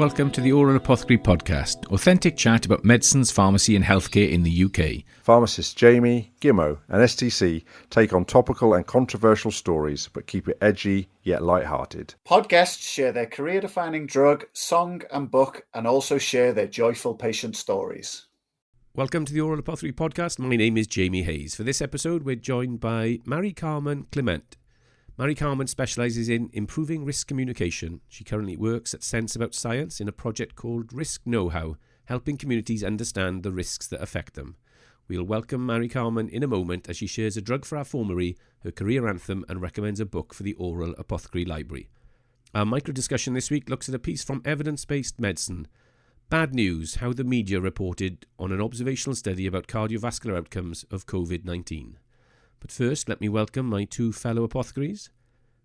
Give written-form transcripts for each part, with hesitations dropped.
welcome to the Oral Apothecary Podcast, authentic chat about medicines, pharmacy and healthcare in the UK. Pharmacists Jamie, Gimmo and STC take on topical and controversial stories, but keep it edgy yet light-hearted. Podcasts share their career-defining drug, song and book, and also share their joyful patient stories. Welcome to the Oral Apothecary Podcast. My name is Jamie Hayes. For this episode, we're joined by Maricarmen Climént. Maricarmen specialises in improving risk communication. She currently works at Sense About Science in a project called Risk Know-How, helping communities understand the risks that affect them. We'll welcome Maricarmen in a moment as she shares a drug for our formulary, her career anthem, and recommends a book for the Oral Apothecary Library. Our micro-discussion this week looks at a piece from Evidence-Based Medicine. Bad news, how the media reported on an observational study about cardiovascular outcomes of COVID-19. But first, let me welcome my two fellow apothecaries.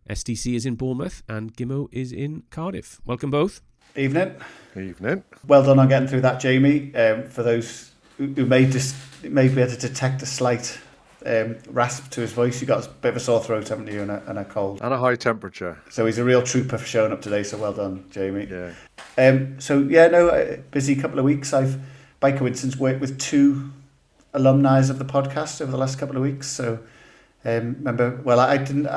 STC is in Bournemouth and Gimmo is in Cardiff. Welcome both. Evening. Evening. Well done on getting through that, Jamie. For those who may be able to detect a slight rasp to his voice, you got a bit of a sore throat, haven't you, and a cold. And a high temperature. So he's a real trooper for showing up today, so well done, Jamie. Yeah. Busy couple of weeks. I've, by coincidence, worked with two alumni of the podcast over the last couple of weeks. So I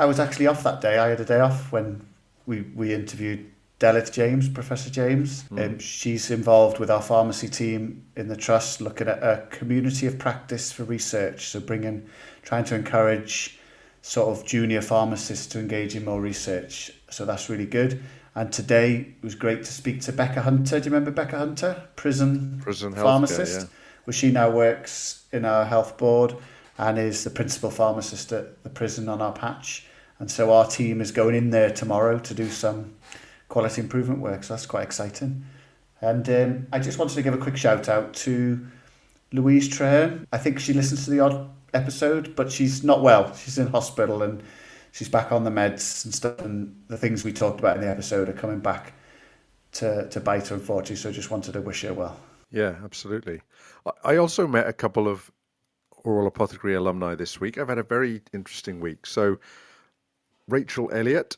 was actually off that day. I had a day off when we interviewed Professor James. She's involved with our pharmacy team in the trust, looking at a community of practice for research. So trying to encourage sort of junior pharmacists to engage in more research. So that's really good. And today it was great to speak to Becca Hunter. Do you remember Becca Hunter? Prison pharmacist. Yeah. Well, she now works in our health board and is the principal pharmacist at the prison on our patch. And so our team is going in there tomorrow to do some quality improvement work. So that's quite exciting. And I just wanted to give a quick shout out to Louise Traherne. I think she listens to the odd episode, but she's not well. She's in hospital and she's back on the meds and stuff. And the things we talked about in the episode are coming back to bite her, unfortunately. So I just wanted to wish her well. Yeah, absolutely. I also met a couple of Oral Apothecary alumni this week. I've had a very interesting week. So Rachel Elliott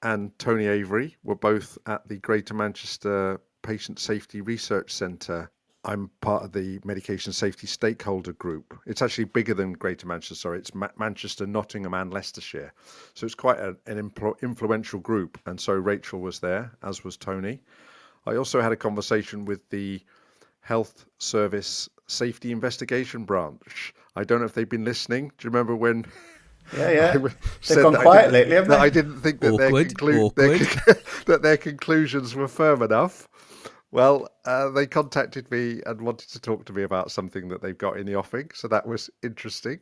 and Tony Avery were both at the Greater Manchester Patient Safety Research Centre. I'm part of the Medication Safety Stakeholder Group. It's actually bigger than Greater Manchester, sorry. It's Manchester, Nottingham and Leicestershire. So it's quite an influential group. And so Rachel was there, as was Tony. I also had a conversation with the Health Service Safety Investigation Branch. I don't know if they've been listening. Do you remember when... Yeah. They've gone quiet lately, haven't they? I didn't think that their conclusions were firm enough. Well, they contacted me and wanted to talk to me about something that they've got in the offing. So that was interesting.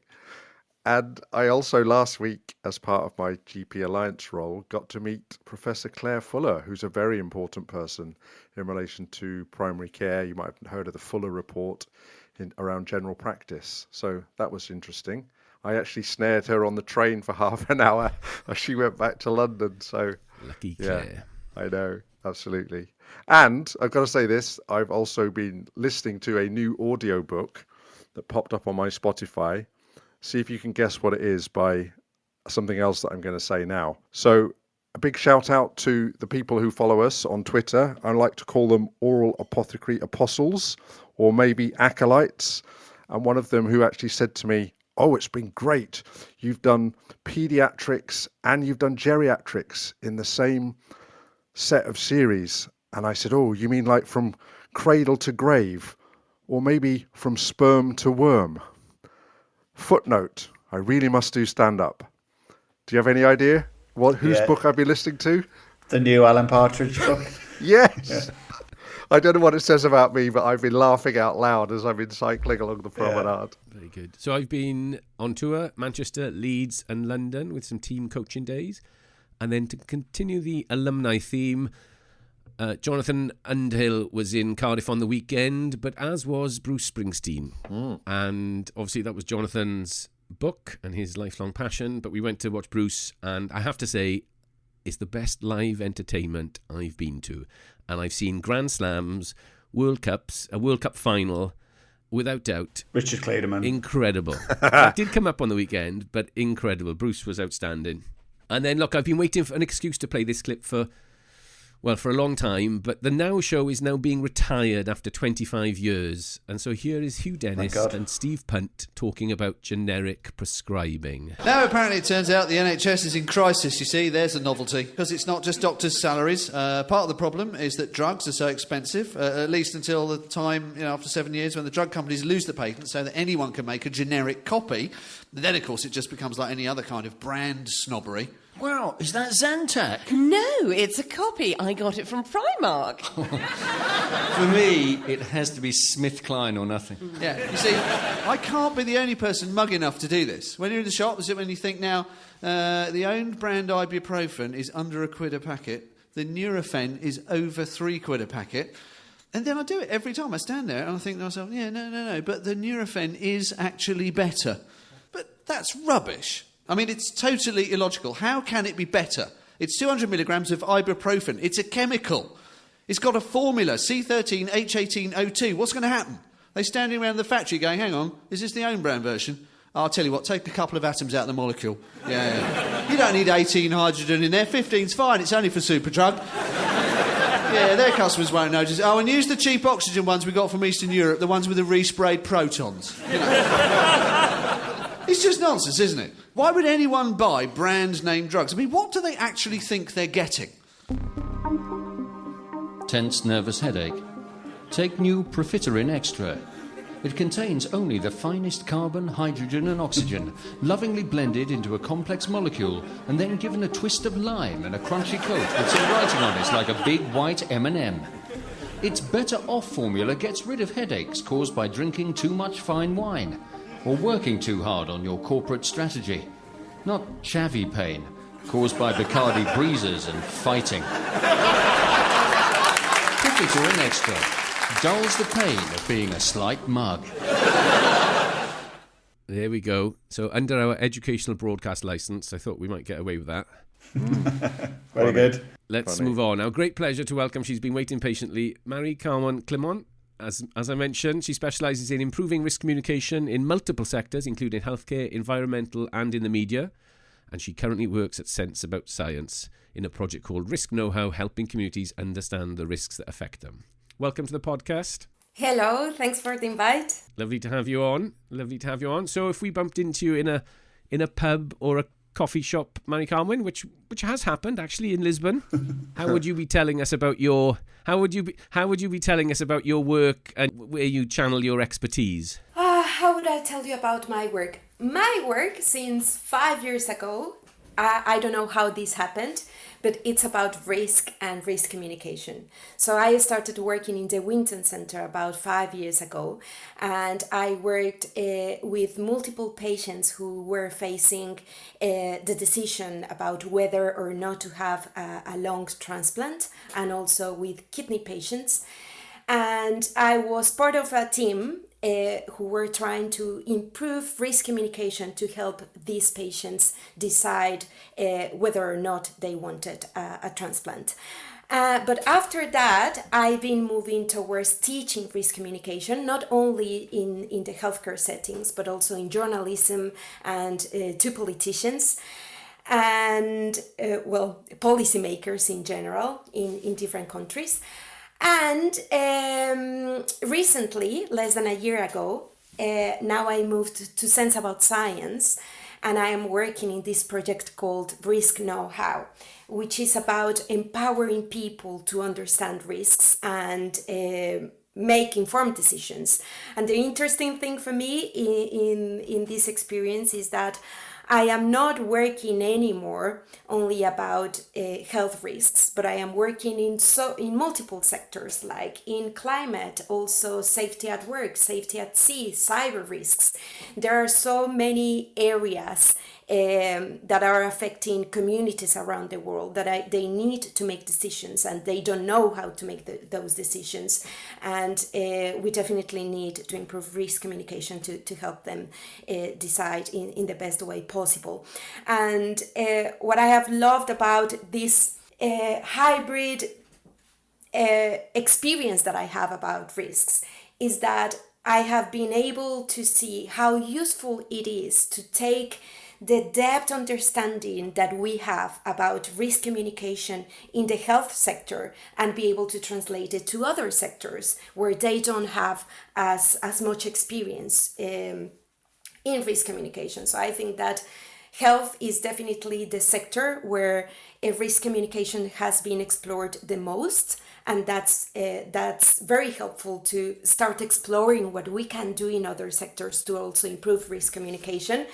And I also last week, as part of my GP Alliance role, got to meet Professor Claire Fuller, who's a very important person in relation to primary care. You might have heard of the Fuller Report around general practice. So that was interesting. I actually snared her on the train for half an hour as she went back to London. So lucky Claire. Yeah, I know, absolutely. And I've got to say this, I've also been listening to a new audio book that popped up on my Spotify. See if you can guess what it is by something else that I'm going to say now. So a big shout out to the people who follow us on Twitter. I like to call them Oral Apothecary Apostles or maybe Acolytes. And one of them who actually said to me, "Oh, it's been great. You've done pediatrics and you've done geriatrics in the same set of series." And I said, "Oh, you mean like from cradle to grave or maybe from sperm to worm?" Footnote, I really must do stand-up. Do you have any idea whose book I've been listening to? The new Alan Partridge book. Yes. Yeah. I don't know what it says about me, but I've been laughing out loud as I've been cycling along the promenade. Yeah. Very good. So I've been on tour, Manchester, Leeds and London with some team coaching days. And then to continue the alumni theme, Jonathan Underhill was in Cardiff on the weekend, but as was Bruce Springsteen. And obviously that was Jonathan's book and his lifelong passion, but we went to watch Bruce, and I have to say, it's the best live entertainment I've been to. And I've seen Grand Slams, World Cups, a World Cup final, without doubt. Richard Clayderman. Incredible. It did come up on the weekend, but incredible. Bruce was outstanding. And then, look, I've been waiting for an excuse to play this clip for well, for a long time, but the Now Show is now being retired after 25 years. And so here is Hugh Dennis and Steve Punt talking about generic prescribing. Now, apparently, it turns out the NHS is in crisis, you see. There's a novelty, because it's not just doctors' salaries. Part of the problem is that drugs are so expensive, at least until the time, after 7 years, when the drug companies lose the patent so that anyone can make a generic copy. Then, of course, it just becomes like any other kind of brand snobbery. Wow, is that Zantac? No, it's a copy. I got it from Primark. For me, it has to be SmithKline or nothing. Yeah, you see, I can't be the only person mug enough to do this. When you're in the shop, when you think now, the owned brand ibuprofen is under £1 a packet, the Nurofen is over £3 a packet, and then I do it every time. I stand there and I think to myself, no, but the Nurofen is actually better. But that's rubbish. I mean, it's totally illogical. How can it be better? It's 200 milligrams of ibuprofen. It's a chemical. It's got a formula, C13H18O2. What's going to happen? They're standing around the factory going, hang on, is this the own brand version? I'll tell you what, take a couple of atoms out of the molecule. Yeah. You don't need 18 hydrogen in there. 15's fine. It's only for Superdrug. Yeah, their customers won't notice. Oh, and use the cheap oxygen ones we got from Eastern Europe, the ones with the resprayed protons. It's just nonsense, isn't it? Why would anyone buy brand-name drugs? I mean, what do they actually think they're getting? Tense nervous headache. Take new Profiterin Extra. It contains only the finest carbon, hydrogen and oxygen, lovingly blended into a complex molecule and then given a twist of lime and a crunchy coat with some writing on it like a big white M&M. Its better off formula gets rid of headaches caused by drinking too much fine wine or working too hard on your corporate strategy. Not chavvy pain, caused by Bacardi breezes and fighting. Profiterin Extra dulls the pain of being a slight mug. There we go. So under our educational broadcast licence, I thought we might get away with that. Very good. Let's move on. Now, great pleasure to welcome, she's been waiting patiently, Maricarmen Climént. As I mentioned, she specialises in improving risk communication in multiple sectors, including healthcare, environmental and in the media. And she currently works at Sense About Science in a project called Risk Know-How, helping communities understand the risks that affect them. Welcome to the podcast. Hello, thanks for the invite. Lovely to have you on. So if we bumped into you in a pub or a coffee shop, Maricarmen, which has happened actually in Lisbon, how would you be telling us about your work and where you channel your expertise? How would I tell you about my work? My work since 5 years ago, I don't know how this happened, but it's about risk and risk communication. So I started working in the Winton Centre about 5 years ago, and I worked with multiple patients who were facing the decision about whether or not to have a lung transplant, and also with kidney patients. And I was part of a team who were trying to improve risk communication to help these patients decide whether or not they wanted a transplant. But after that, I've been moving towards teaching risk communication, not only in the healthcare settings, but also in journalism and to politicians and, policymakers in general in different countries. And recently, less than a year ago, now I moved to Sense About Science, and I am working in this project called Risk Know-How, which is about empowering people to understand risks and make informed decisions. And the interesting thing for me in this experience is that I am not working anymore only about health risks, but I am working in multiple sectors, like in climate, also safety at work, safety at sea, cyber risks. There are so many areas that are affecting communities around the world that they need to make decisions, and they don't know how to make those decisions. And we definitely need to improve risk communication to help them decide in the best way possible. And what I have loved about this hybrid experience that I have about risks is that I have been able to see how useful it is to take the depth understanding that we have about risk communication in the health sector and be able to translate it to other sectors where they don't have as much experience in risk communication. So I think that health is definitely the sector where risk communication has been explored the most, and that's very helpful to start exploring what we can do in other sectors to also improve risk communication.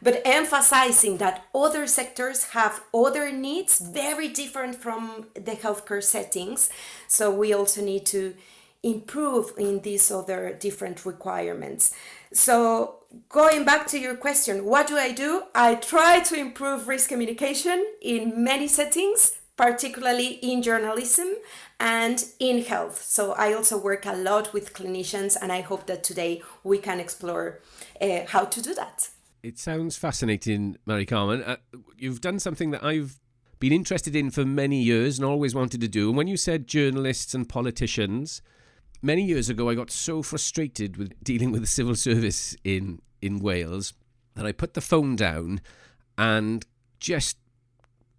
But emphasizing that other sectors have other needs very different from the healthcare settings, so we also need to improve in these other different requirements. So going back to your question, what do? I try to improve risk communication in many settings, particularly in journalism and in health. So I also work a lot with clinicians, and I hope that today we can explore how to do that. It sounds fascinating, Maricarmen. You've done something that I've been interested in for many years and always wanted to do. And when you said journalists and politicians, many years ago I got so frustrated with dealing with the civil service in Wales that I put the phone down and just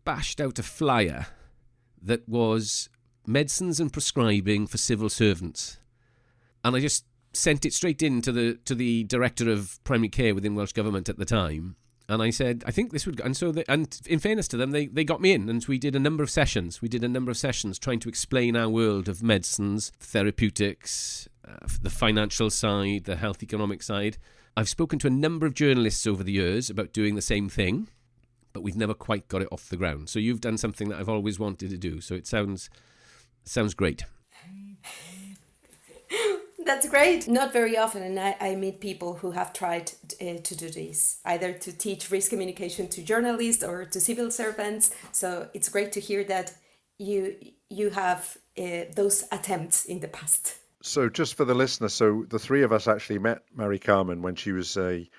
bashed out a flyer that was medicines and prescribing for civil servants. And I just sent it straight in to the director of primary care within Welsh Government at the time, and I said, I think this would go. And in fairness to them, they got me in, and we did a number of sessions trying to explain our world of medicines, therapeutics, the financial side, the health economic side. I've spoken to a number of journalists over the years about doing the same thing, but we've never quite got it off the ground. So you've done something that I've always wanted to do, so it sounds great. That's great. Not very often, and I meet people who have tried to do this, either to teach risk communication to journalists or to civil servants. So it's great to hear that you have those attempts in the past. So just for the listener, so the three of us actually met Maricarmen when she was a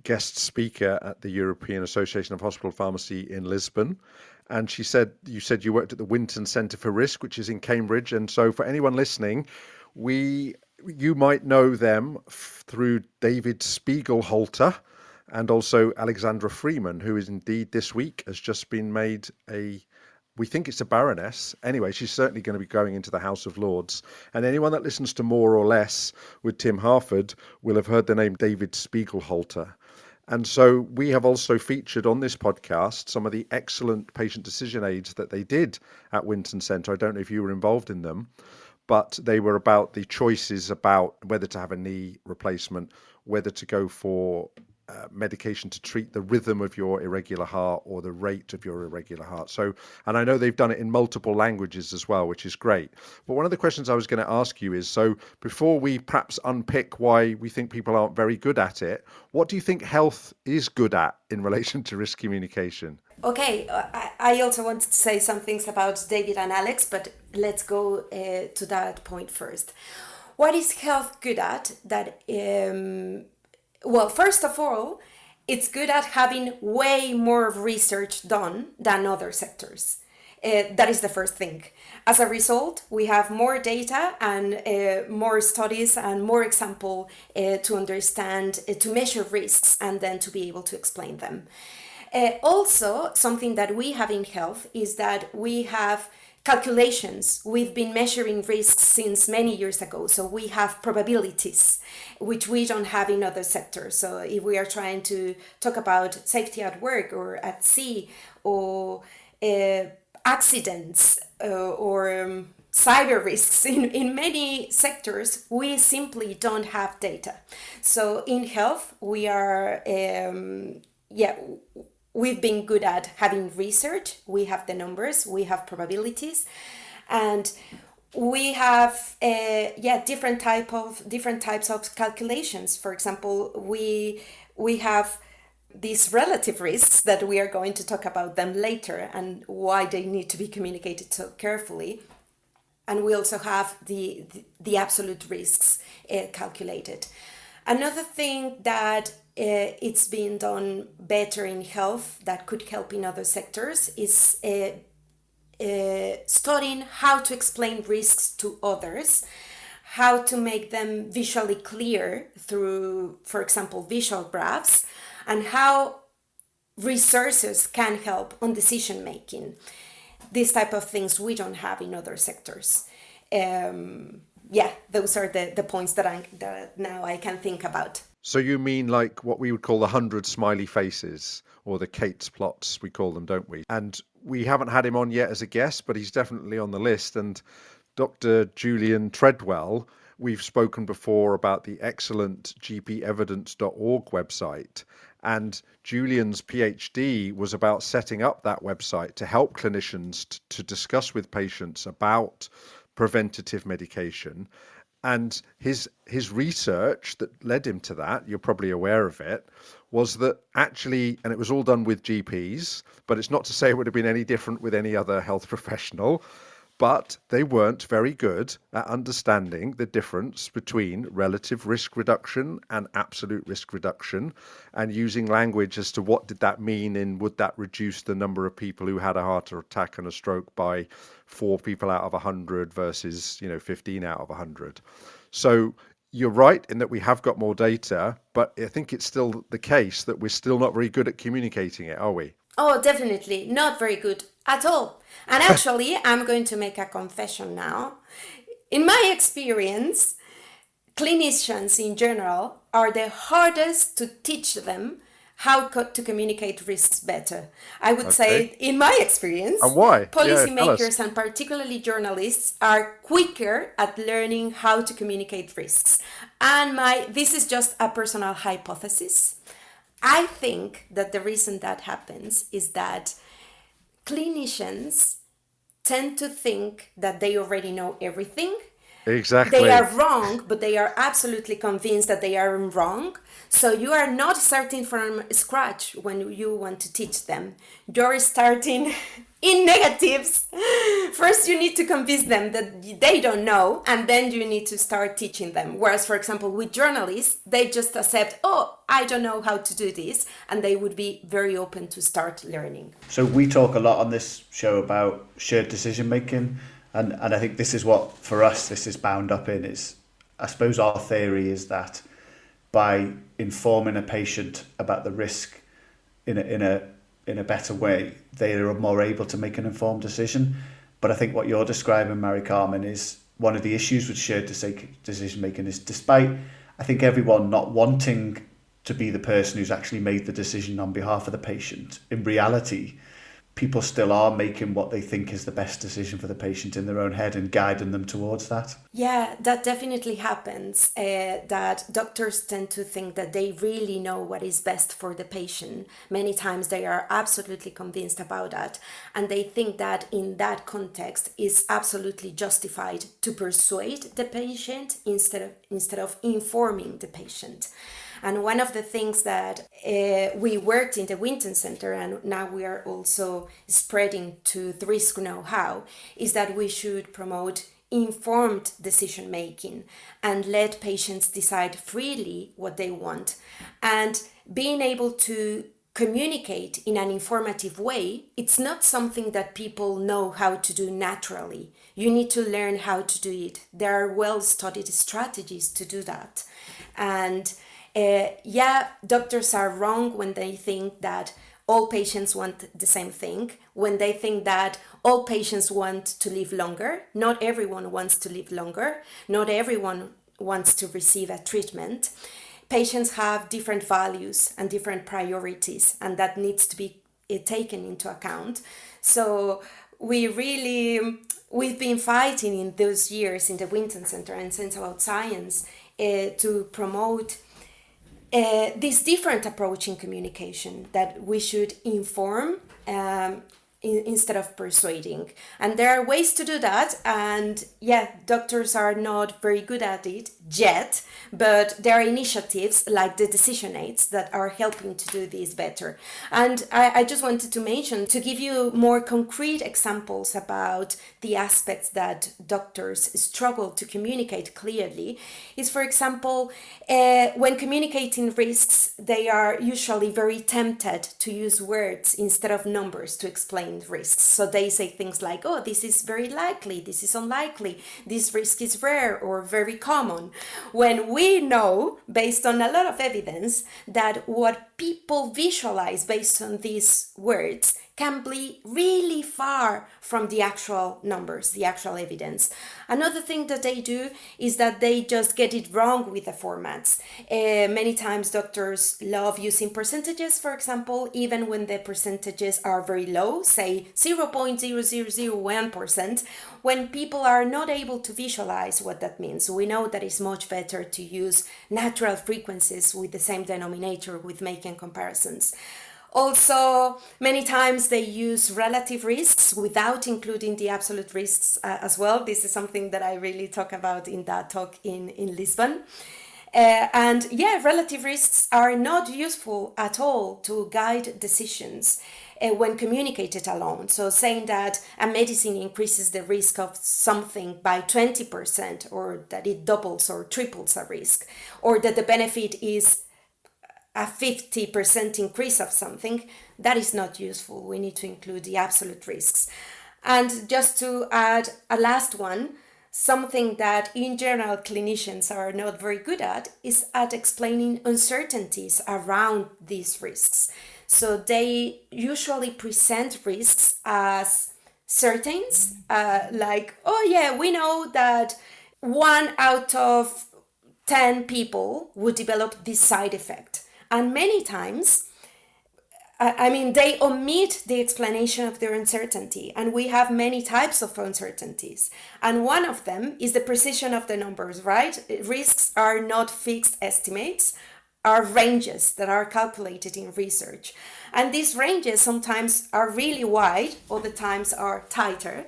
guest speaker at the European Association of Hospital Pharmacy in Lisbon. And you said you worked at the Winton Centre for Risk, which is in Cambridge. And so for anyone listening, you might know them through David Spiegelhalter and also Alexandra Freeman, who is indeed this week has just been made we think it's a baroness. Anyway, she's certainly going to be going into the House of Lords. And anyone that listens to More or Less with Tim Harford will have heard the name David Spiegelhalter. And so we have also featured on this podcast some of the excellent patient decision aids that they did at Winton Centre. I don't know if you were involved in them, but they were about the choices about whether to have a knee replacement, whether to go for medication to treat the rhythm of your irregular heart or the rate of your irregular heart. So, and I know they've done it in multiple languages as well, which is great. But one of the questions I was going to ask you is, so before we perhaps unpick why we think people aren't very good at it, what do you think health is good at in relation to risk communication? Okay, I also wanted to say some things about David and Alex, but let's go to that point first. What is health good at? Well, first of all, it's good at having way more research done than other sectors. That is the first thing. As a result, we have more data and more studies and more example to understand, to measure risks and then to be able to explain them. Also, something that we have in health is that we have calculations. We've been measuring risks since many years ago. So we have probabilities, which we don't have in other sectors. So if we are trying to talk about safety at work or at sea or accidents or cyber risks in many sectors, we simply don't have data. So in health, we are, we've been good at having research. We have the numbers, we have probabilities, and we have different types of calculations. For example, we have these relative risks that we are going to talk about them later and why they need to be communicated so carefully. And we also have the absolute risks calculated. Another thing that it's been done better in health that could help in other sectors is studying how to explain risks to others, how to make them visually clear through, for example, visual graphs, and how resources can help on decision making. These type of things we don't have in other sectors. Those are the points that now I can think about. So you mean like what we would call the 100 smiley faces, or the Kate's plots, we call them, don't we? And we haven't had him on yet as a guest, but he's definitely on the list. And Dr. Julian Treadwell, we've spoken before about the excellent gpevidence.org website. And Julian's PhD was about setting up that website to help clinicians to discuss with patients about preventative medication. And his research that led him to that, you're probably aware of it, was that actually, and it was all done with GPs, but it's not to say it would have been any different with any other health professional, but they weren't very good at understanding the difference between relative risk reduction and absolute risk reduction, and using language as to what did that mean in would that reduce the number of people who had a heart attack and a stroke by 4 people out of 100 versus 15 out of 100. So you're right in that we have got more data, but I think it's still the case that we're still not very good at communicating it, are we? Oh, definitely not very good at all. And actually, I'm going to make a confession now. In my experience, clinicians in general are the hardest to teach them how to communicate risks better. I would say, in my experience, and why? Policymakers and particularly journalists are quicker at learning how to communicate risks. And this is just a personal hypothesis. I think that the reason that happens is that clinicians tend to think that they already know everything. Exactly. They are wrong, but they are absolutely convinced that they are wrong. So you are not starting from scratch when you want to teach them. You're starting in negatives. First, you need to convince them that they don't know, and then you need to start teaching them. Whereas, for example, with journalists, they just accept, oh, I don't know how to do this, and they would be very open to start learning. So we talk a lot on this show about shared decision making, and I think this is what, for us, this is bound up in is, I suppose our theory is that by informing a patient about the risk in a better way, they are more able to make an informed decision. But I think what you're describing, Maricarmen, is one of the issues with shared decision making is, despite I think everyone not wanting to be the person who's actually made the decision on behalf of the patient, in reality, people still are making what they think is the best decision for the patient in their own head and guiding them towards that. Yeah, that definitely happens. That doctors tend to think that they really know what is best for the patient. Many times they are absolutely convinced about that. And they think that in that context is absolutely justified to persuade the patient instead of informing the patient. And one of the things that we worked in the Winton Centre, and now we are also spreading to the risk know-how, is that we should promote informed decision making and let patients decide freely what they want. And being able to communicate in an informative way, it's not something that people know how to do naturally. You need to learn how to do it. There are well-studied strategies to do that. And doctors are wrong when they think that all patients want the same thing, when they think that all patients want to live longer. Not everyone wants to live longer. Not everyone wants to receive a treatment. Patients have different values and different priorities, and that needs to be taken into account. So we've been fighting in those years in the Winton Centre and Sense About Science to promote this different approach in communication, that we should inform instead of persuading. And there are ways to do that, and doctors are not very good at it yet, but there are initiatives like the decision aids that are helping to do this better. And I just wanted to mention, to give you more concrete examples about the aspects that doctors struggle to communicate clearly, is, for example, when communicating risks, they are usually very tempted to use words instead of numbers to explain explain risks. So they say things like, oh, this is very likely, this is unlikely, this risk is rare or very common. When we know, based on a lot of evidence, that what people visualize based on these words can be really far from the actual numbers, the actual evidence. Another thing that they do is that they just get it wrong with the formats. Many times doctors love using percentages, for example, even when the percentages are very low, say 0.0001%, when people are not able to visualize what that means. We know that it's much better to use natural frequencies with the same denominator with making comparisons. Also, many times they use relative risks without including the absolute risks as well. This is something that I really talk about in that talk in Lisbon. Relative risks are not useful at all to guide decisions when communicated alone. So saying that a medicine increases the risk of something by 20%, or that it doubles or triples a risk, or that the benefit is a 50% increase of something, that is not useful. We need to include the absolute risks. And just to add a last one, something that in general clinicians are not very good at is at explaining uncertainties around these risks. So they usually present risks as certains, like, oh yeah, we know that 1 out of 10 people would develop this side effect. And many times, they omit the explanation of their uncertainty. And we have many types of uncertainties. And one of them is the precision of the numbers, right? Risks are not fixed estimates, are ranges that are calculated in research. And these ranges sometimes are really wide, other times are tighter.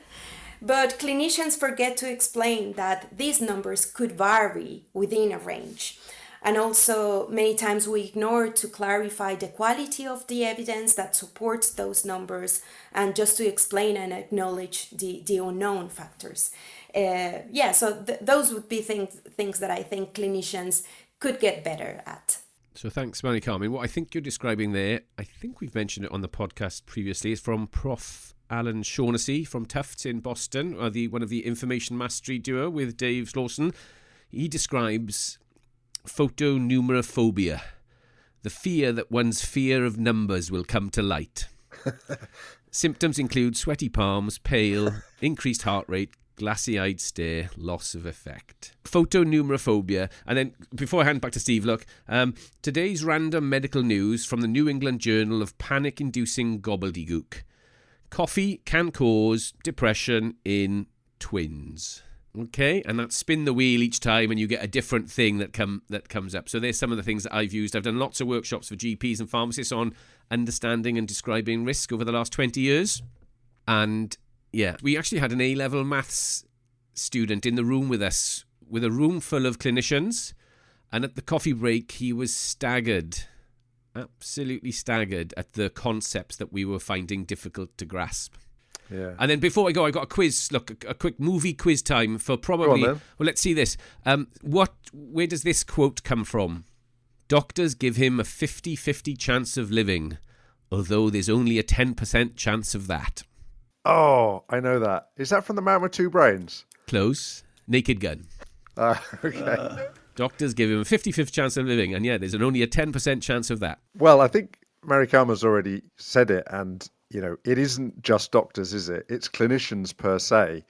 But clinicians forget to explain that these numbers could vary within a range. And also, many times we ignore to clarify the quality of the evidence that supports those numbers, and just to explain and acknowledge the unknown factors. Those would be things that I think clinicians could get better at. So thanks, Maricarmen. What I think you're describing there, I think we've mentioned it on the podcast previously, is from Prof. Alan Shaughnessy from Tufts in Boston, one of the information mastery duo with Dave Slawson. He describes photonumerophobia, the fear that one's fear of numbers will come to light. Symptoms include sweaty palms, pale, increased heart rate, glassy-eyed stare, loss of effect. Photonumerophobia. And then, before I hand back to Steve, look, today's random medical news from the New England Journal of Panic-Inducing Gobbledygook. Coffee can cause depression in twins. Okay, and that's spin the wheel each time and you get a different thing that comes up. So there's some of the things that I've used. I've done lots of workshops for GPs and pharmacists on understanding and describing risk over the last 20 years. And yeah, we actually had an A-level maths student in the room with us, with a room full of clinicians. And at the coffee break, he was staggered, absolutely staggered at the concepts that we were finding difficult to grasp. Yeah. And then before I go, I got a quiz. Look, a quick movie quiz time for probably. Well, let's see this. Where does this quote come from? Doctors give him a 50-50 chance of living, although there's only a 10% chance of that. Oh, I know that. Is that from The Man with Two Brains? Close. Naked Gun. Okay. Doctors give him a 50-50 chance of living, and yeah, there's only a 10% chance of that. Well, I think Maricarmen's already said it, and it isn't just doctors, is it? It's clinicians per se.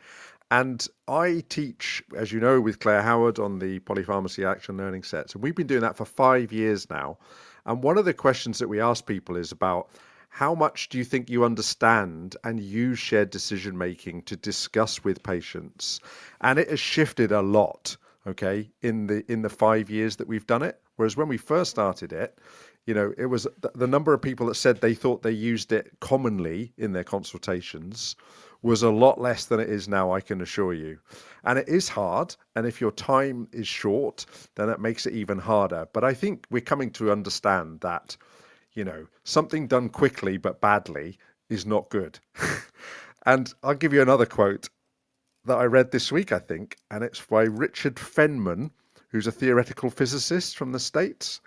And I teach, as you know, with Claire Howard on the Polypharmacy Action Learning Sets. And we've been doing that for 5 years now. And one of the questions that we ask people is about how much do you think you understand and use shared decision making to discuss with patients? And it has shifted a lot, okay, in the 5 years that we've done it. Whereas when we first started it, it was the number of people that said they thought they used it commonly in their consultations was a lot less than it is now, I can assure you. And it is hard. And if your time is short, then that makes it even harder. But I think we're coming to understand that, something done quickly but badly is not good. And I'll give you another quote that I read this week, I think, and it's by Richard Feynman, who's a theoretical physicist from the States.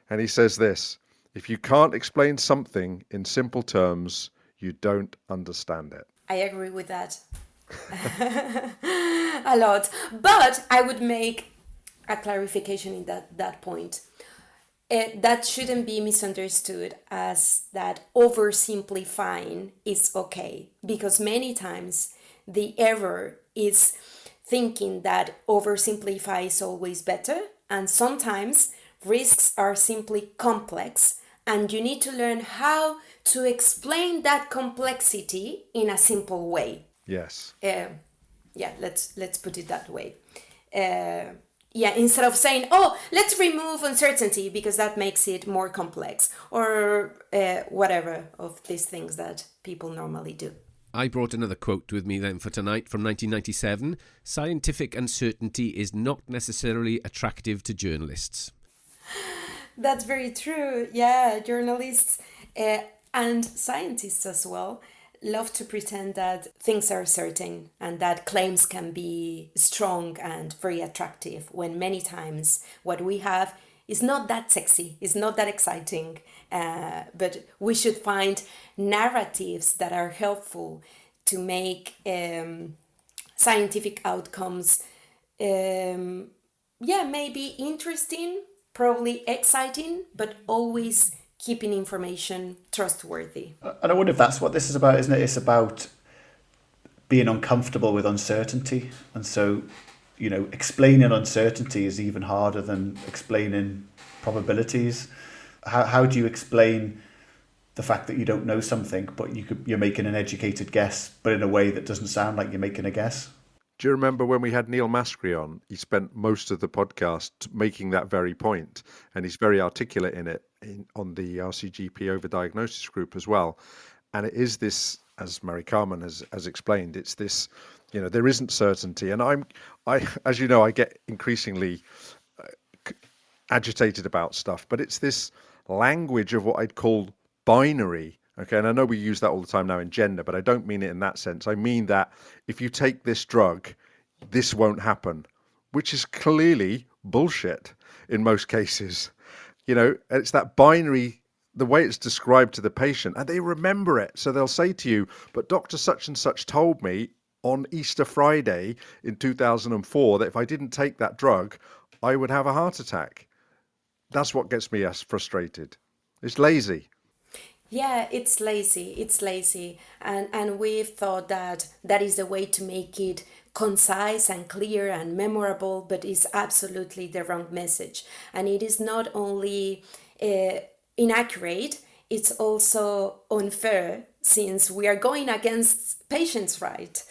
And he says this: if you can't explain something in simple terms, you don't understand it. I agree with that. A lot. But I would make a clarification in that point. That shouldn't be misunderstood as that oversimplifying is okay, because many times the error is thinking that oversimplify is always better, and sometimes risks are simply complex, and you need to learn how to explain that complexity in a simple way. Yes. Let's put it that way. Instead of saying, oh, let's remove uncertainty because that makes it more complex, or whatever of these things that people normally do. I brought another quote with me then for tonight from 1997. Scientific uncertainty is not necessarily attractive to journalists. That's very true. Yeah, journalists and scientists as well love to pretend that things are certain and that claims can be strong and very attractive, when many times what we have is not that sexy, is not that exciting, but we should find narratives that are helpful to make scientific outcomes maybe interesting, probably exciting, but always keeping information trustworthy. And I wonder if that's what this is about, isn't it? It's about being uncomfortable with uncertainty. And so, explaining uncertainty is even harder than explaining probabilities. How do you explain the fact that you don't know something, but you're making an educated guess, but in a way that doesn't sound like you're making a guess? Do you remember when we had Neil Maskery on? He spent most of the podcast making that very point, and he's very articulate in it on the RCGP overdiagnosis group as well. And it is this, as Maricarmen has explained, it's this, there isn't certainty. And I as you know, I get increasingly agitated about stuff, but it's this language of what I'd call binary. Okay, and I know we use that all the time now in gender, but I don't mean it in that sense. I mean that if you take this drug, this won't happen, which is clearly bullshit in most cases. It's that binary, the way it's described to the patient, and they remember it. So they'll say to you, but Dr. Such and Such told me on Easter Friday in 2004 that if I didn't take that drug, I would have a heart attack. That's what gets me frustrated. It's lazy. Yeah, it's lazy. And we've thought that is the way to make it concise and clear and memorable, but it's absolutely the wrong message. And it is not only inaccurate, it's also unfair, since we are going against patients' right.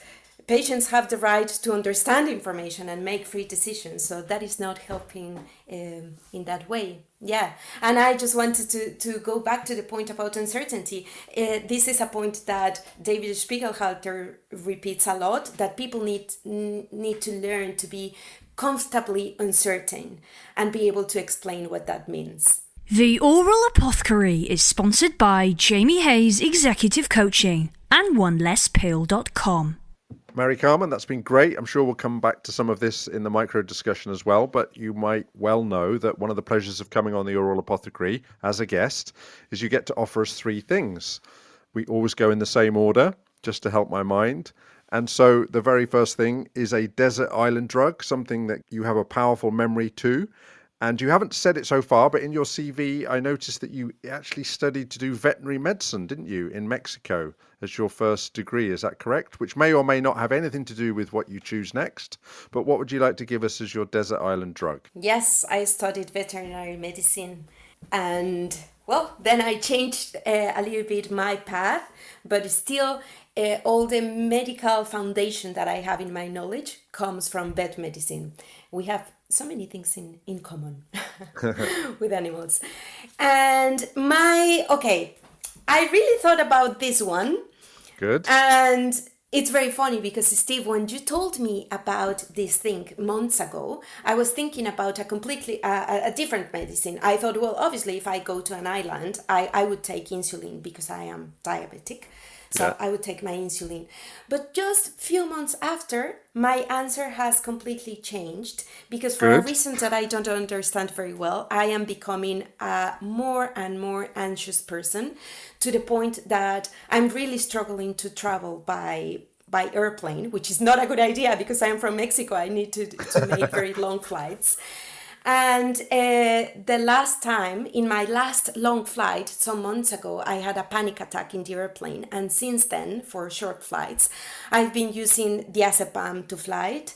Patients have the right to understand information and make free decisions, so that is not helping in that way. Yeah, and I just wanted to go back to the point about uncertainty. This is a point that David Spiegelhalter repeats a lot, that people need to learn to be comfortably uncertain and be able to explain what that means. The Oral Apothecary is sponsored by Jamie Hayes Executive Coaching and OneLessPill.com. Maricarmen, that's been great. I'm sure we'll come back to some of this in the micro discussion as well, but you might well know that one of the pleasures of coming on the Oral Apothecary as a guest is you get to offer us 3 things. We always go in the same order, just to help my mind. And so the very first thing is a desert island drug, something that you have a powerful memory to. And you haven't said it so far, but in your CV, I noticed that you actually studied to do veterinary medicine, didn't you, in Mexico as your first degree. Is that correct? Which may or may not have anything to do with what you choose next. But what would you like to give us as your desert island drug? Yes, I studied veterinary medicine. And, well, then I changed a little bit my path, but still all the medical foundation that I have in my knowledge comes from vet medicine. We have so many things in common with animals. And I really thought about this one. Good. And it's very funny because, Steve, when you told me about this thing months ago, I was thinking about a completely a different medicine. I thought, well, obviously, if I go to an island, I would take insulin because I am diabetic. So yeah. I would take my insulin. But just a few months after, my answer has completely changed because for a reason that I don't understand very well, I am becoming a more and more anxious person to the point that I'm really struggling to travel by airplane, which is not a good idea because I'm from Mexico. I need to make very long flights. And the last time, in my last long flight, some months ago, I had a panic attack in the airplane. And since then, for short flights, I've been using diazepam to flight.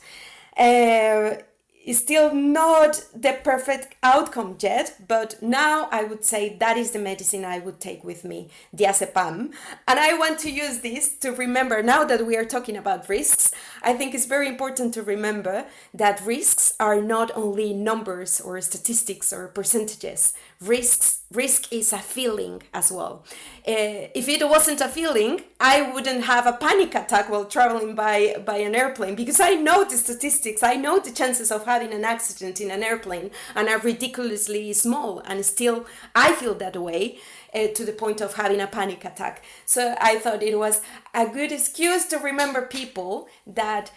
It's still not the perfect outcome yet, but now I would say that is the medicine I would take with me, diazepam. And I want to use this to remember, now that we are talking about risks, I think it's very important to remember that risks are not only numbers or statistics or percentages. Risk is a feeling as well. If it wasn't a feeling, I wouldn't have a panic attack while traveling by an airplane, because I know the statistics, I know the chances of having an accident in an airplane and are ridiculously small, and still I feel that way to the point of having a panic attack. So I thought it was a good excuse to remember people that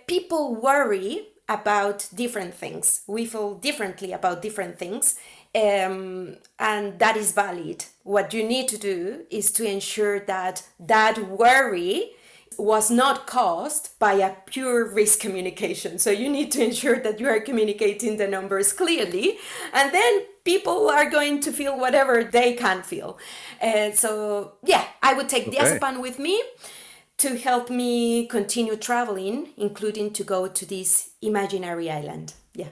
people worry about different things. We feel differently about different things, and that is valid. What you need to do is to ensure that that worry was not caused by a pure risk communication. So you need to ensure that you are communicating the numbers clearly, and then people are going to feel whatever they can feel. So yeah, I would take diazepam with me to help me continue traveling, including to go to this imaginary island. Yeah.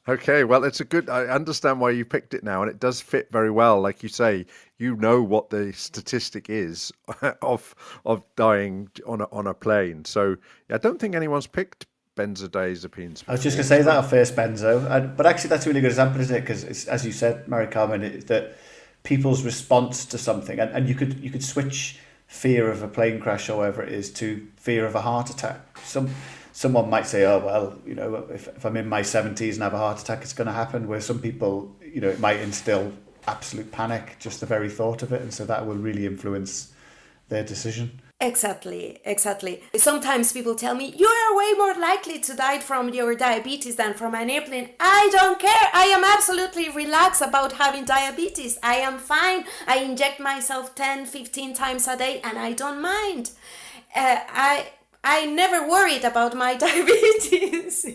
Okay, well, it's a good, I understand why you picked it now, and it does fit very well. Like you say, you know what the statistic is of dying on a plane. So I don't think anyone's picked benzodiazepines. I was just going to say that, our first benzo. But actually, that's a really good example, isn't it? Because, as you said, Maricarmen, that people's response to something, and you could switch fear of a plane crash or whatever it is to fear of a heart attack. Someone might say, oh, well, you know, if I'm in my 70s and have a heart attack, it's going to happen. Where some people, you know, it might instill absolute panic, just the very thought of it. And so that will really influence their decision. Exactly. Sometimes people tell me, you are way more likely to die from your diabetes than from an airplane. I don't care. I am absolutely relaxed about having diabetes. I am fine. I inject myself 10, 15 times a day and I don't mind. I never worried about my diabetes.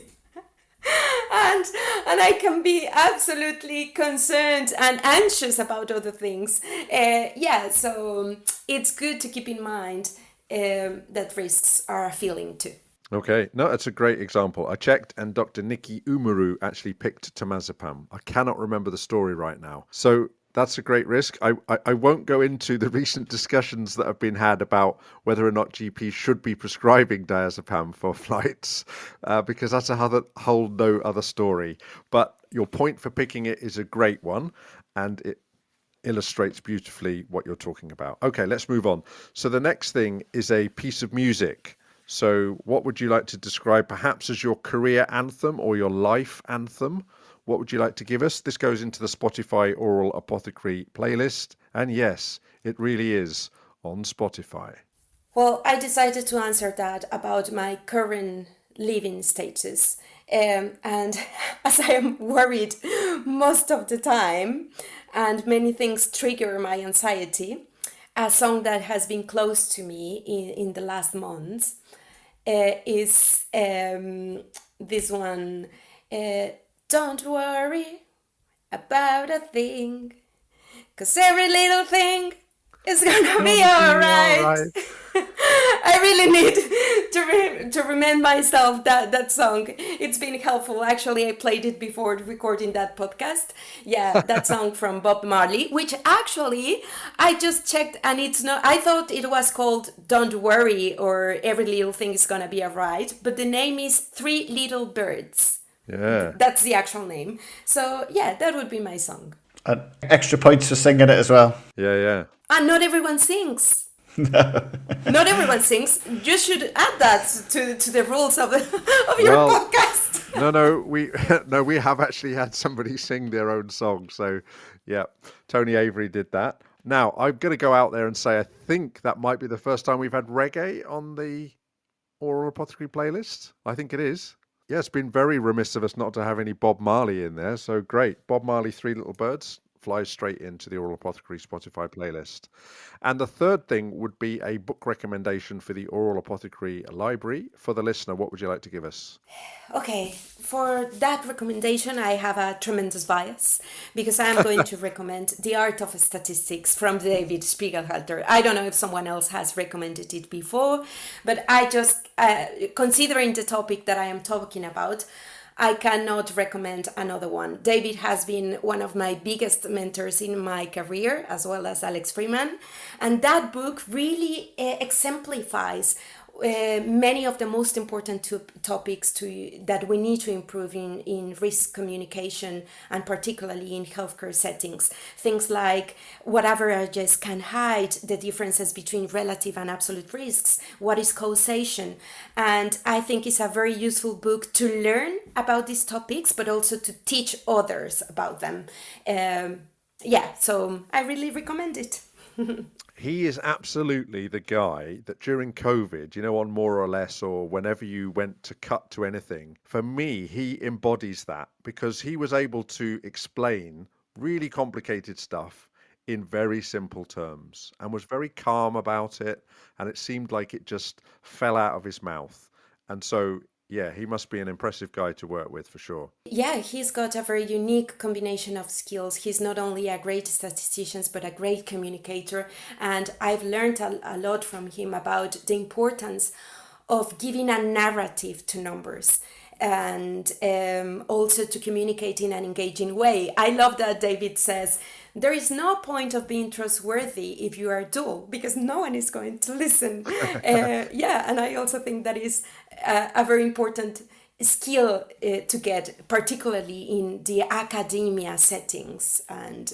And I can be absolutely concerned and anxious about other things. So it's good to keep in mind that risks are a feeling too. Okay, no, that's a great example. I checked, and Dr. Nikki Umaru actually picked temazepam. I cannot remember the story right now. So that's a great risk. I won't go into the recent discussions that have been had about whether or not GPs should be prescribing diazepam for flights, because that's a whole no other story. But your point for picking it is a great one, and it illustrates beautifully what you're talking about. Okay, let's move on. So the next thing is a piece of music. So what would you like to describe perhaps as your career anthem or your life anthem? What would you like to give us? This goes into the Spotify Oral Apothecary playlist. And yes, it really is on Spotify. Well, I decided to answer that about my current living status. And as I am worried most of the time, and many things trigger my anxiety, a song that has been close to me in the last months is this one. Don't worry about a thing, 'cause every little thing is gonna be alright. I really need to remind myself that song. It's been helpful. Actually, I played it before recording that podcast. Yeah, that song from Bob Marley, which actually I just checked, and it's not. I thought it was called "Don't Worry" or "Every Little Thing Is Gonna Be Alright," but the name is Three Little Birds. Yeah, that's the actual name. So yeah, that would be my song. And extra points for singing it as well. Yeah. And not everyone sings. No. Not everyone sings. You should add that to the rules of your podcast. We have actually had somebody sing their own song. So yeah, Tony Avery did that. Now I'm going to go out there and say I think that might be the first time we've had reggae on the Oral Apothecary playlist. I think it is. Yeah, it's been very remiss of us not to have any Bob Marley in there. So great. Bob Marley, Three Little Birds. flies straight into the Oral Apothecary Spotify playlist. And the third thing would be a book recommendation for the Oral Apothecary library. For the listener, what would you like to give us? Okay, for that recommendation, I have a tremendous bias because I'm going to recommend The Art of Statistics from David Spiegelhalter. I don't know if someone else has recommended it before, but I just, considering the topic that I am talking about, I cannot recommend another one. David has been one of my biggest mentors in my career, as well as Alex Freeman. And that book really exemplifies many of the most important topics that we need to improve in risk communication, and particularly in healthcare settings. Things like what averages can hide, the differences between relative and absolute risks, what is causation. And I think it's a very useful book to learn about these topics, but also to teach others about them. So I really recommend it. He is absolutely the guy that during COVID, on More or Less, or whenever you went to cut to anything, for me, he embodies that because he was able to explain really complicated stuff in very simple terms and was very calm about it. And it seemed like it just fell out of his mouth. And so, yeah, he must be an impressive guy to work with for sure. Yeah, he's got a very unique combination of skills. He's not only a great statistician, but a great communicator. And I've learned a lot from him about the importance of giving a narrative to numbers and also to communicate in an engaging way. I love that David says, there is no point of being trustworthy if you are dull, because no one is going to listen. And I also think that is a very important skill to get, particularly in the academia settings and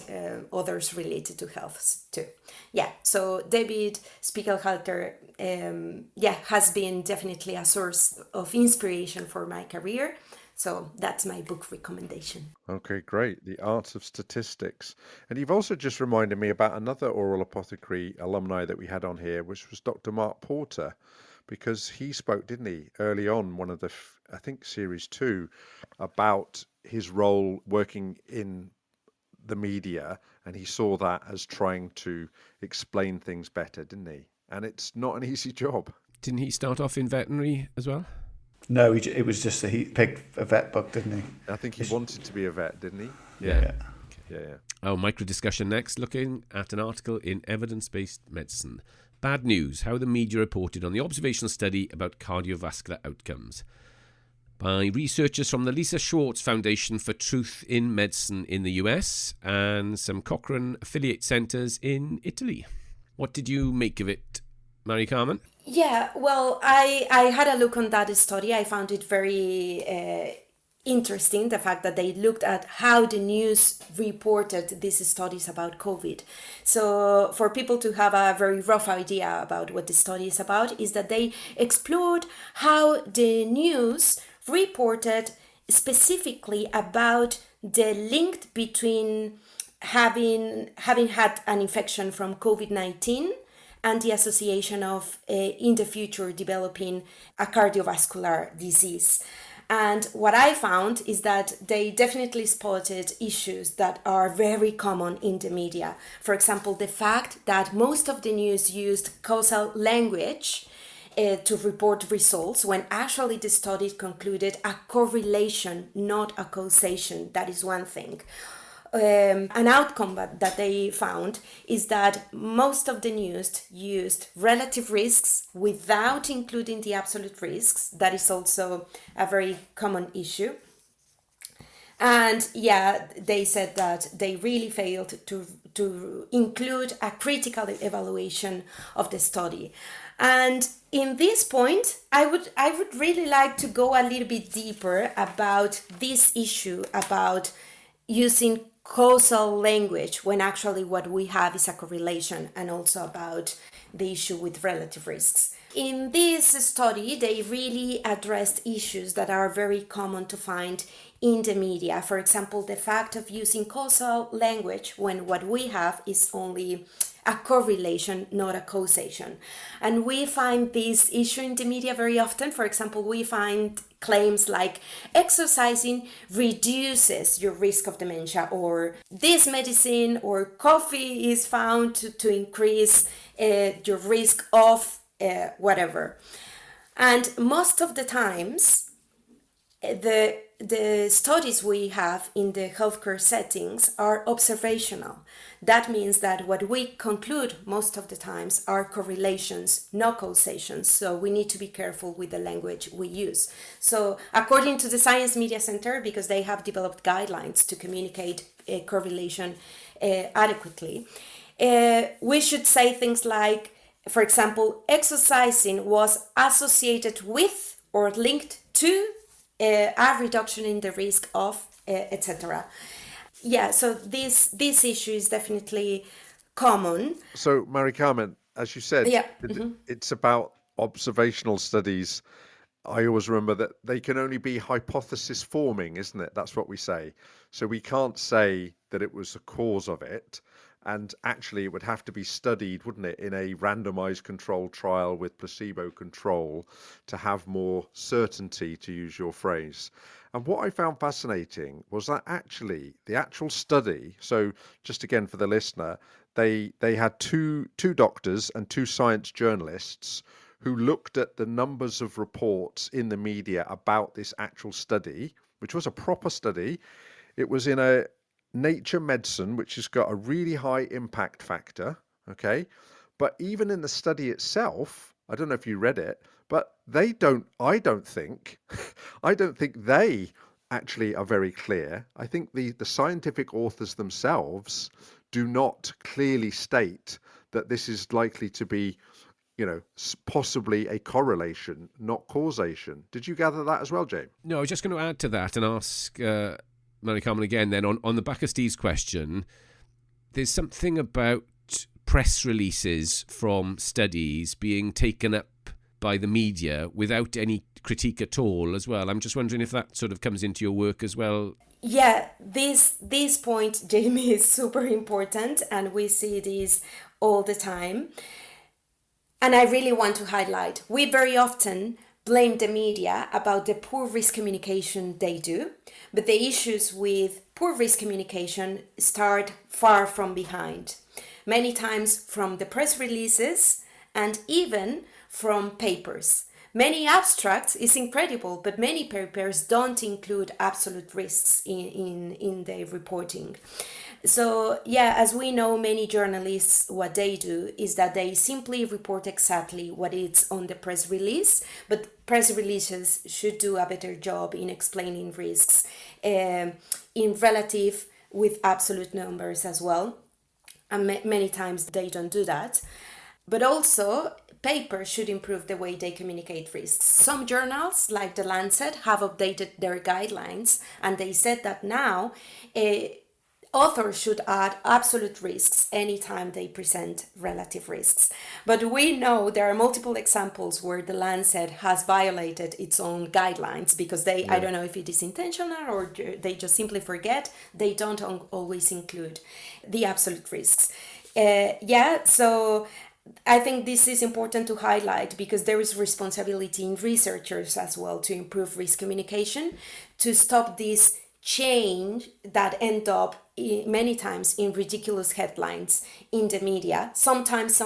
others related to health too. Yeah, so David Spiegelhalter has been definitely a source of inspiration for my career. So that's my book recommendation. Okay, great. The Art of Statistics. And you've also just reminded me about another Oral Apothecary alumni that we had on here, which was Dr. Mark Porter, because he spoke, didn't he, early on, one of the, I think, series 2, about his role working in the media, and he saw that as trying to explain things better, didn't he? And it's not an easy job. Didn't he start off in veterinary as well? No, it was just that he picked a vet book, didn't he? I think he wanted to be a vet, didn't he? Yeah. Oh, micro discussion next, looking at an article in Evidence-Based Medicine. Bad news, how the media reported on the observational study about cardiovascular outcomes by researchers from the Lisa Schwartz Foundation for Truth in Medicine in the US and some Cochrane affiliate centres in Italy. What did you make of it, Maricarmen? Yeah, well, I had a look on that study. I found it very interesting, the fact that they looked at how the news reported these studies about COVID. So for people to have a very rough idea about what the study is about, is that they explored how the news reported specifically about the link between having had an infection from COVID-19 and the association of in the future developing a cardiovascular disease. And what I found is that they definitely spotted issues that are very common in the media. For example, the fact that most of the news used causal language to report results, when actually the study concluded a correlation, not a causation. That is one thing. An outcome that they found is that most of the news used relative risks without including the absolute risks. That is also a very common issue. And they said that they really failed to include a critical evaluation of the study. And in this point, I would really like to go a little bit deeper about this issue about using causal language when actually what we have is a correlation, and also about the issue with relative risks. In this study, they really addressed issues that are very common to find in the media. For example, the fact of using causal language when what we have is only a correlation, not a causation. And we find this issue in the media very often. For example, we find claims like exercising reduces your risk of dementia, or this medicine or coffee is found to increase your risk of whatever. And most of the times, the studies we have in the healthcare settings are observational. That means that what we conclude most of the times are correlations, not causations. So we need to be careful with the language we use. So according to the Science Media Center, because they have developed guidelines to communicate correlation adequately, we should say things like, for example, exercising was associated with or linked to a reduction in the risk of etc. Yeah, so this issue is definitely common. So, Maricarmen, as you said, it's about observational studies. I always remember that they can only be hypothesis forming, isn't it? That's what we say. So we can't say that it was the cause of it. And actually, it would have to be studied, wouldn't it, in a randomized controlled trial with placebo control to have more certainty, to use your phrase. And what I found fascinating was that actually the actual study, so just again for the listener, they had two doctors and two science journalists who looked at the numbers of reports in the media about this actual study, which was a proper study. It was in a Nature Medicine, which has got a really high impact factor, okay? But even in the study itself, I don't know if you read it, but I don't think they actually are very clear. I think the scientific authors themselves do not clearly state that this is likely to be, possibly a correlation, not causation. Did you gather that as well, James? No, I was just going to add to that and ask Maricarmen again then, on the back of Steve's question, there's something about press releases from studies being taken up by the media without any critique at all as well. I'm just wondering if that sort of comes into your work as well. Yeah, this point, Jamie, is super important, and we see this all the time. And I really want to highlight, we very often blame the media about the poor risk communication they do, but the issues with poor risk communication start far from behind. Many times from the press releases and even from papers. Many abstracts is incredible, but many papers don't include absolute risks in their reporting. So yeah, as we know, many journalists, what they do is that they simply report exactly what is on the press release, but press releases should do a better job in explaining risks in relative with absolute numbers as well. And many times they don't do that. But also, papers should improve the way they communicate risks. Some journals, like The Lancet, have updated their guidelines, and they said that now authors should add absolute risks anytime they present relative risks. But we know there are multiple examples where The Lancet has violated its own guidelines because I don't know if it is intentional or they just simply forget, they don't always include the absolute risks. So I think this is important to highlight because there is responsibility in researchers as well to improve risk communication, to stop this change that end up many times in ridiculous headlines in the media, sometimes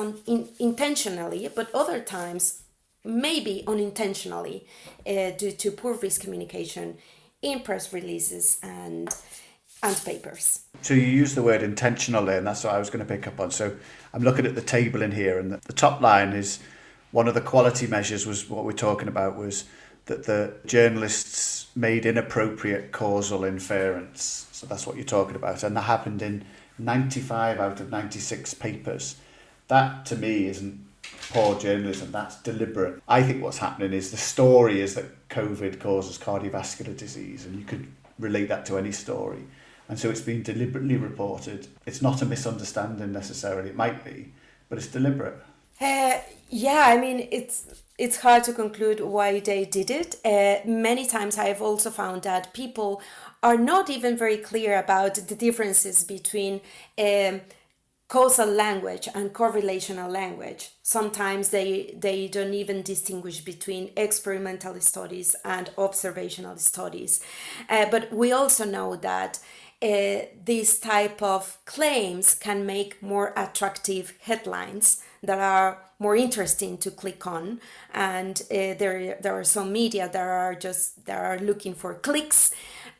intentionally, but other times maybe unintentionally due to poor risk communication in press releases and papers. So you use the word intentional there, and that's what I was going to pick up on. So I'm looking at the table in here, and the top line is one of the quality measures was what we're talking about was that the journalists made inappropriate causal inference. So that's what you're talking about. And that happened in 95 out of 96 papers. That, to me, isn't poor journalism. That's deliberate. I think what's happening is the story is that COVID causes cardiovascular disease, and you could relate that to any story. And so it's been deliberately reported. It's not a misunderstanding necessarily. It might be, but it's deliberate. Yeah, I mean, it's hard to conclude why they did it. Many times I've also found that people are not even very clear about the differences between causal language and correlational language. Sometimes they don't even distinguish between experimental studies and observational studies. But we also know that this type of claims can make more attractive headlines that are more interesting to click on, and there are some media that are looking for clicks,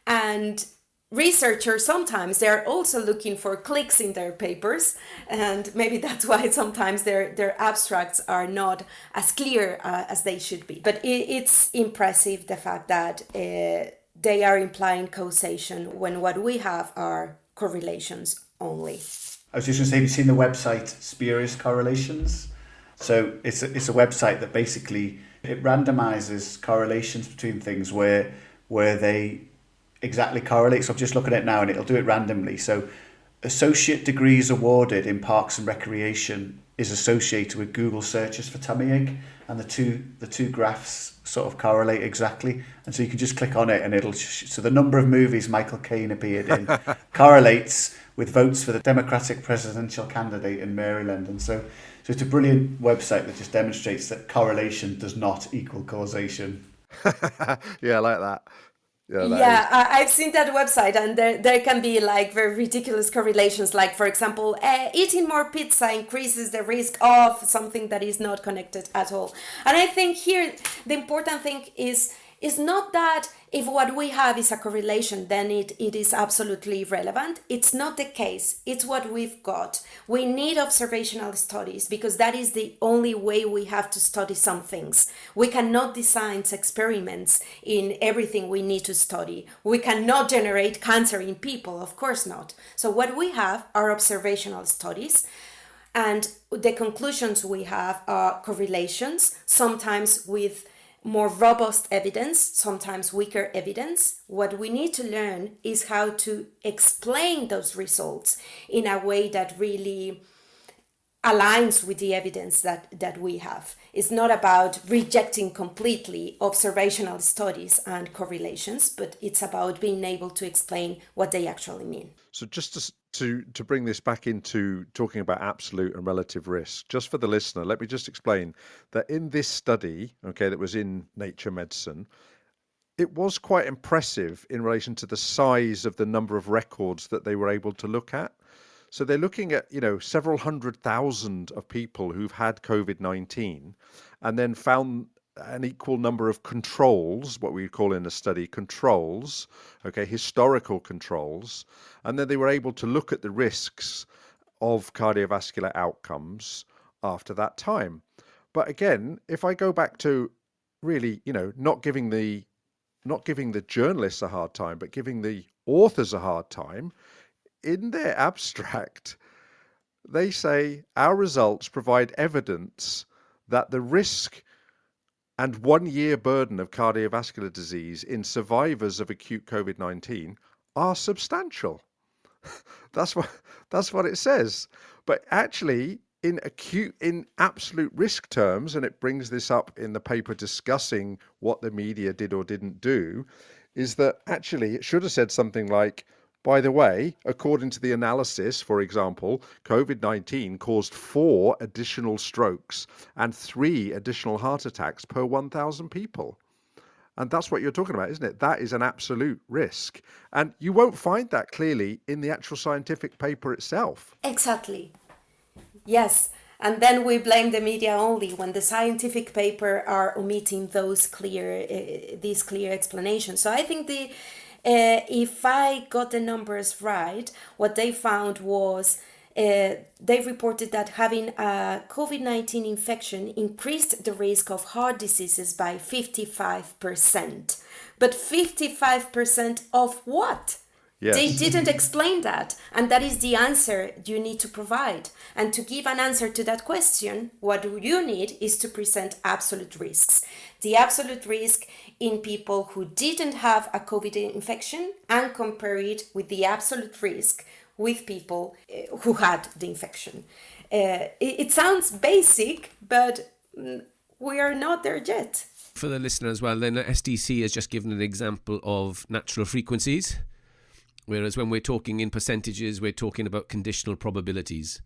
and researchers sometimes they're also looking for clicks in their papers, and maybe that's why sometimes their abstracts are not as clear as they should be. But it's impressive the fact that they are implying causation when what we have are correlations only. I was just going to say, have you seen the website Spurious Correlations? So it's a website that basically it randomizes correlations between things where they exactly correlate. So I'm just looking at it now and it'll do it randomly. So associate degrees awarded in parks and recreation is associated with Google searches for tummy ache, and the two graphs sort of correlate exactly. And so you can just click on it and it'll so the number of movies Michael Caine appeared in correlates with votes for the Democratic presidential candidate in Maryland. And so it's a brilliant website that just demonstrates that correlation does not equal causation. Yeah, I like that. I've seen that website, and there can be like very ridiculous correlations. Like, for example, eating more pizza increases the risk of something that is not connected at all. And I think here the important thing is not that if what we have is a correlation, then it is absolutely relevant. It's not the case. It's what we've got. We need observational studies because that is the only way we have to study some things. We cannot design experiments in everything we need to study. We cannot generate cancer in people, of course not. So what we have are observational studies. And the conclusions we have are correlations, sometimes with more robust evidence, sometimes weaker evidence. What we need to learn is how to explain those results in a way that really aligns with the evidence that we have. It's not about rejecting completely observational studies and correlations, but it's about being able to explain what they actually mean. So just to bring this back into talking about absolute and relative risk, just for the listener, let me just explain that in this study, okay, that was in Nature Medicine, it was quite impressive in relation to the size of the number of records that they were able to look at. So they're looking at, several 100,000 of people who've had COVID-19 and then found an equal number of controls, what we call in a study controls, okay, historical controls. And then they were able to look at the risks of cardiovascular outcomes after that time. But again, if I go back to really, not giving the journalists a hard time, but giving the authors a hard time, in their abstract, they say our results provide evidence that the risk and 1 year burden of cardiovascular disease in survivors of acute COVID-19 are substantial. That's what it says. But actually, in absolute risk terms, and it brings this up in the paper discussing what the media did or didn't do, is that actually it should have said something like, by the way, according to the analysis, for example, COVID-19 caused 4 additional strokes and 3 additional heart attacks per 1,000 people. And that's what you're talking about, isn't it? That is an absolute risk. And you won't find that clearly in the actual scientific paper itself. Exactly. Yes. And then we blame the media only when the scientific paper are omitting these clear explanations. So I think if I got the numbers right, what they found was they reported that having a COVID-19 infection increased the risk of heart diseases by 55%. But 55% of what? Yes. They didn't explain that. And that is the answer you need to provide. And to give an answer to that question, what you need is to present absolute risks. The absolute risk in people who didn't have a COVID infection and compare it with the absolute risk with people who had the infection. It sounds basic, but we are not there yet. For the listener as well, then SDC has just given an example of natural frequencies, whereas when we're talking in percentages, we're talking about conditional probabilities.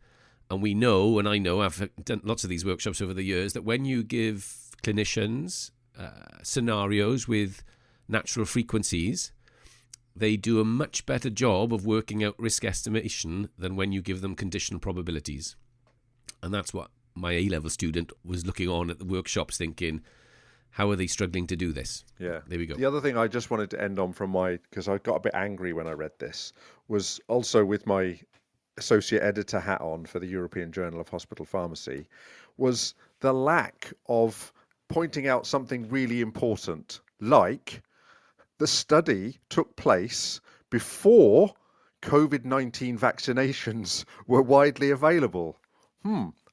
And we know, and I know, I've done lots of these workshops over the years, that when you give clinicians scenarios with natural frequencies, they do a much better job of working out risk estimation than when you give them conditional probabilities. And that's what my A-level student was looking on at the workshops thinking, how are they struggling to do this? Yeah. There we go. The other thing I just wanted to end on because I got a bit angry when I read this, was also with my associate editor hat on for the European Journal of Hospital Pharmacy, was the lack of pointing out something really important, like the study took place before COVID-19 vaccinations were widely available.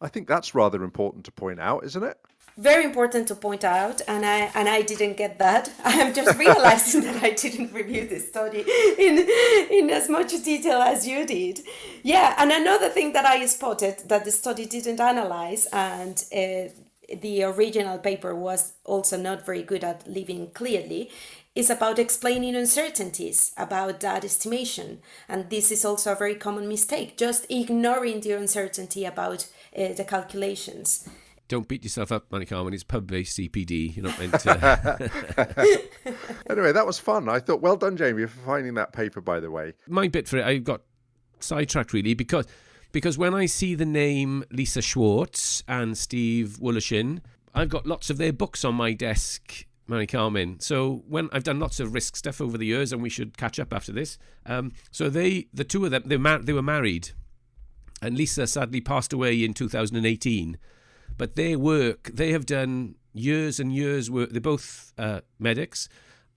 I think that's rather important to point out, isn't it? Very important to point out, and I didn't get that. I'm just realizing that I didn't review this study in as much detail as you did. Yeah, and another thing that I spotted that the study didn't analyze, and the original paper was also not very good at living clearly, is about explaining uncertainties about that estimation. And this is also a very common mistake, just ignoring the uncertainty about the calculations. Don't beat yourself up, Maricarmen. It's pub-based CPD. You're not meant to... Anyway, that was fun. I thought, well done, Jamie, for finding that paper, by the way. My bit for it, I got sidetracked, really, because when I see the name Lisa Schwartz and Steve Woloshin, I've got lots of their books on my desk, Maricarmen. So when I've done lots of risk stuff over the years, and we should catch up after this. So the two of them, they were married. And Lisa sadly passed away in 2018. But their work, they have done years and years work. They're both medics,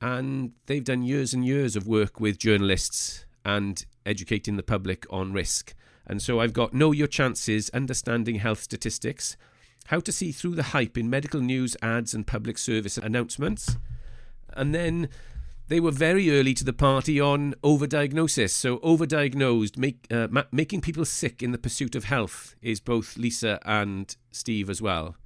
and they've done years and years of work with journalists and educating the public on risk. And so I've got Know Your Chances, Understanding Health Statistics, How to See Through the Hype in Medical News, Ads and Public Service Announcements. And then they were very early to the party on overdiagnosis. So overdiagnosed, making people sick in the pursuit of health is both Lisa and Steve as well.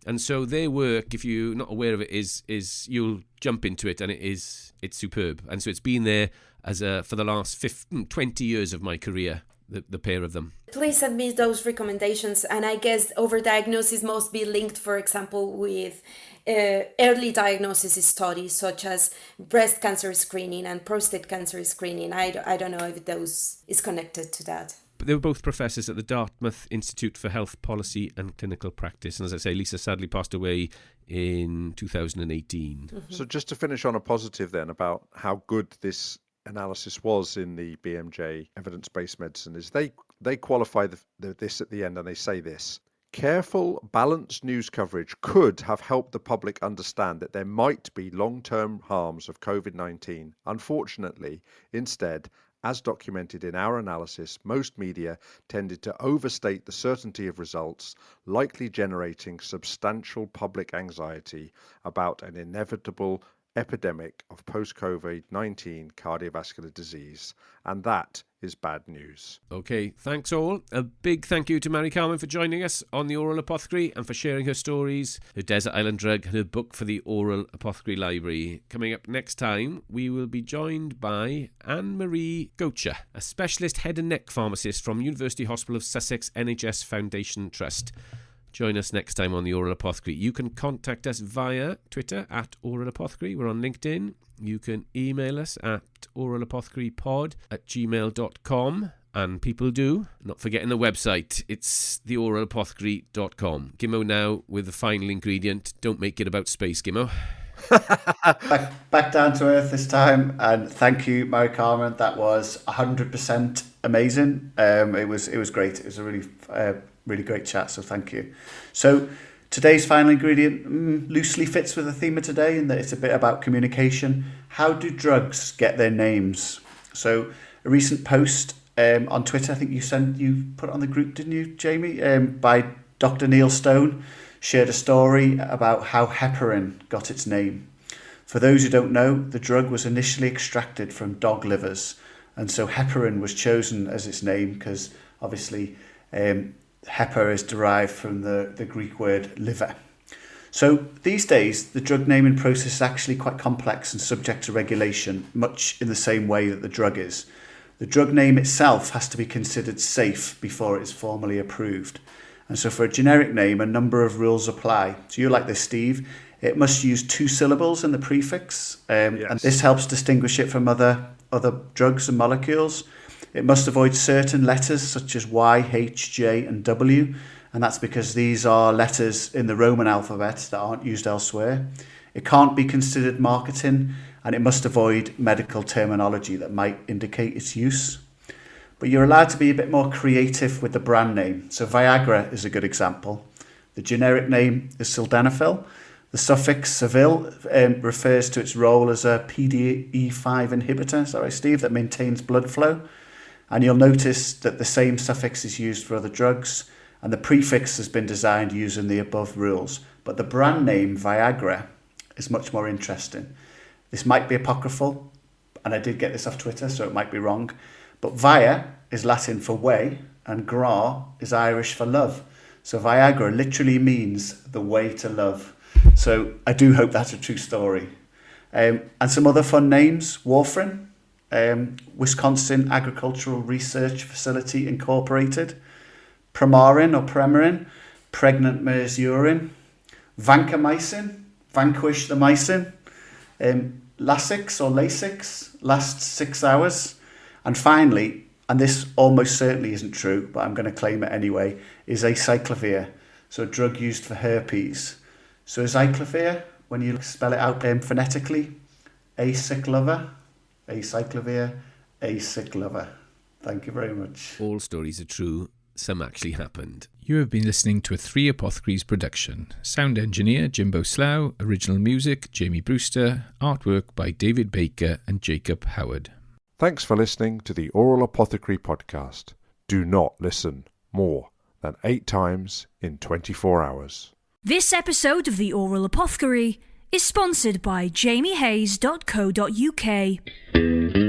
And so their work, if you're not aware of it, is you'll jump into it, and it's superb. And so it's been there for the last 20 years of my career, the pair of them. Please send me those recommendations, and I guess overdiagnosis must be linked, for example, with early diagnosis studies such as breast cancer screening and prostate cancer screening. I don't know if those is connected to that. But they were both professors at the Dartmouth Institute for Health Policy and Clinical Practice. And as I say, Lisa sadly passed away in 2018. Mm-hmm. So just to finish on a positive then about how good this analysis was in the BMJ evidence-based medicine is they qualify this at the end, and they say this: careful, balanced news coverage could have helped the public understand that there might be long-term harms of COVID-19. Unfortunately, instead, as documented in our analysis, most media tended to overstate the certainty of results, likely generating substantial public anxiety about an inevitable epidemic of post-COVID-19 cardiovascular disease. And that is bad news. Okay, thanks all. A big thank you to Maricarmen for joining us on The Oral Apothecary and for sharing her stories, her desert island drug, and her book for the Oral Apothecary Library. Coming up next time, we will be joined by Anne-Marie Gocher, a specialist head and neck pharmacist from University Hospital of Sussex NHS Foundation Trust. Join us next time on The Oral Apothecary. You can contact us via Twitter at Oral Apothecary. We're on LinkedIn. You can email us at oralapothecarypod@gmail.com. And people do. Not forgetting the website. It's theoralapothecary.com. Gimmo now with the final ingredient. Don't make it about space, Gimmo. back down to earth this time, and thank you, Maricarmen. That was 100% amazing. It was great. It was a really great chat, so thank you. So today's final ingredient loosely fits with the theme of today, in that it's a bit about communication. How do drugs get their names? So a recent post on Twitter, I think you put it on the group, didn't you, Jamie, by Dr. Neil Stone, shared a story about how heparin got its name. For those who don't know, the drug was initially extracted from dog livers, and so heparin was chosen as its name because obviously Hepa is derived from the Greek word liver. So these days, the drug naming process is actually quite complex and subject to regulation, much in the same way that the drug is. The drug name itself has to be considered safe before it is formally approved. And so for a generic name, a number of rules apply. So you're like this, Steve. It must use 2 syllables in the prefix, and this helps distinguish it from other drugs and molecules. It must avoid certain letters such as Y, H, J and W, and that's because these are letters in the Roman alphabet that aren't used elsewhere. It can't be considered marketing, and it must avoid medical terminology that might indicate its use. But you're allowed to be a bit more creative with the brand name. So Viagra is a good example. The generic name is sildenafil. The suffix "civil" refers to its role as a PDE5 inhibitor, sorry Steve, that maintains blood flow. And you'll notice that the same suffix is used for other drugs, and the prefix has been designed using the above rules. But the brand name Viagra is much more interesting. This might be apocryphal, and I did get this off Twitter, so it might be wrong. But via is Latin for way, and gra is Irish for love. So Viagra literally means the way to love. So I do hope that's a true story. And some other fun names: warfarin, Wisconsin Agricultural Research Facility Incorporated, Premarin or Premarin, pregnant mare's urine, vancomycin, vanquish the mycin, Lasix or Lasix, lasts 6 hours. And finally, and this almost certainly isn't true, but I'm going to claim it anyway, is acyclovir, so a drug used for herpes. So acyclovir, when you spell it out phonetically, acyclovir, acyclovir, acyclovir. Thank you very much. All stories are true. Some actually happened. You have been listening to a 3 Apothecaries production. Sound engineer Jimbo Slough, original music Jamie Brewster, artwork by David Baker and Jacob Howard. Thanks for listening to the Oral Apothecary podcast. Do not listen more than 8 times in 24 hours. This episode of The Oral Apothecary is sponsored by jamiehayes.co.uk.